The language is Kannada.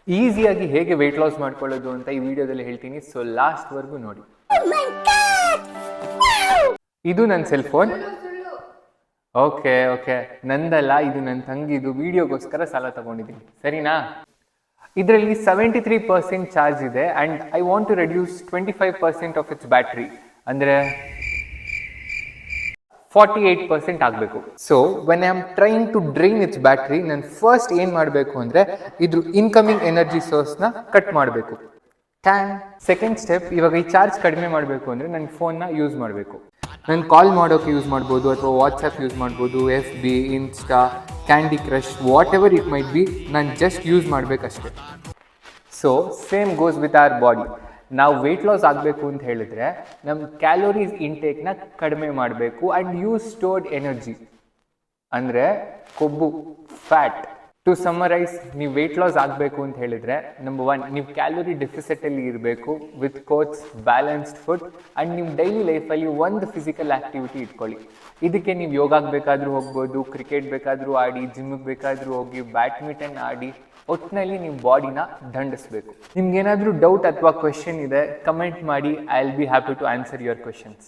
ಈಸಿಯಾಗಿ ಹೇಗೆ ವೆಯ್ಟ್ ಲಾಸ್ ಮಾಡ್ಕೊಳ್ಳೋದು ಅಂತ ಈ ವಿಡಿಯೋದಲ್ಲಿ ಹೇಳ್ತೀನಿ. ಸೊ ಲಾಸ್ಟ್ ವರ್ಗೂ ನೋಡಿ. ಇದು ನನ್ನ ಸೆಲ್ ಫೋನ್. ಓಕೆ ನಂದಲ್ಲ, ಇದು ನನ್ನ ತಂಗಿದು. ವಿಡಿಯೋಗೋಸ್ಕರ ಸಾಲ ತಗೊಂಡಿದ್ದೀನಿ, ಸರಿನಾ? ಇದರಲ್ಲಿ 73% ಚಾರ್ಜ್ ಇದೆ and I want to reduce 25% of its battery, ಅಂದ್ರೆ 48% ಆಗಬೇಕು. So when I am trying to drain its battery, ನಾನು ಫಸ್ಟ್ ಏನು ಮಾಡಬೇಕು ಅಂದರೆ ಇದ್ರ ಇನ್ಕಮಿಂಗ್ ಎನರ್ಜಿ ಸೋರ್ಸ್ನ ಕಟ್ ಮಾಡಬೇಕು. ಸೆಕೆಂಡ್ ಸ್ಟೆಪ್, ಇವಾಗ ಈ ಚಾರ್ಜ್ ಕಡಿಮೆ ಮಾಡಬೇಕು ಅಂದರೆ ನನ್ನ ಫೋನ್ನ ಯೂಸ್ ಮಾಡಬೇಕು. ನಾನು ಕಾಲ್ ಮಾಡೋಕ್ಕೆ ಯೂಸ್ ಮಾಡ್ಬೋದು, ಅಥವಾ ವಾಟ್ಸಪ್ ಯೂಸ್ ಮಾಡ್ಬೋದು, FB, insta, candy crush, whatever it might be, ನಾನು ಜಸ್ಟ್ ಯೂಸ್ ಮಾಡಬೇಕಷ್ಟೆ. So same goes with our body. ನಾವು ವೆಯ್ಟ್ ಲಾಸ್ ಆಗಬೇಕು ಅಂತ ಹೇಳಿದ್ರೆ ನಮ್ಮ ಕ್ಯಾಲೋರೀಸ್ ಇಂಟೇಕ್ನ ಕಡಿಮೆ ಮಾಡಬೇಕು ಆ್ಯಂಡ್ ಯೂಸ್ ಸ್ಟೋರ್ಡ್ ಎನರ್ಜಿ, ಅಂದರೆ ಕೊಬ್ಬು, ಫ್ಯಾಟ್. ಟು ಸಮ್ಮರೈಸ್, ನೀವು ವೆಯ್ಟ್ ಲಾಸ್ ಆಗಬೇಕು ಅಂತ ಹೇಳಿದ್ರೆ ನಂಬರ್ 1, ನೀವು ಕ್ಯಾಲೋರಿ ಡೆಫಿಸಿಟಲ್ಲಿ ಇರಬೇಕು with coach, balanced food, and ನಿಮ್ಮ ಡೈಲಿ ಲೈಫಲ್ಲಿ ಒಂದು ಫಿಸಿಕಲ್ ಆ್ಯಕ್ಟಿವಿಟಿ ಇಟ್ಕೊಳ್ಳಿ. ಇದಕ್ಕೆ ನೀವು ಯೋಗಕ್ಕೆ ಬೇಕಾದರೂ ಹೋಗ್ಬೋದು, ಕ್ರಿಕೆಟ್ ಬೇಕಾದರೂ ಆಡಿ, ಜಿಮ್ಗೆ ಬೇಕಾದರೂ ಹೋಗಿ, ಬ್ಯಾಡ್ಮಿಂಟನ್ ಆಡಿ, ಒಟ್ಟಿನಲ್ಲಿ ನಿಮ್ಮ ಬಾಡಿನ ದಂಡಿಸ್ಬೇಕು. ನಿಮ್ಗೇನಾದರೂ ಡೌಟ್ ಅಥವಾ ಕ್ವೆಶನ್ ಇದೆ, ಕಮೆಂಟ್ ಮಾಡಿ. I will be happy to answer your questions.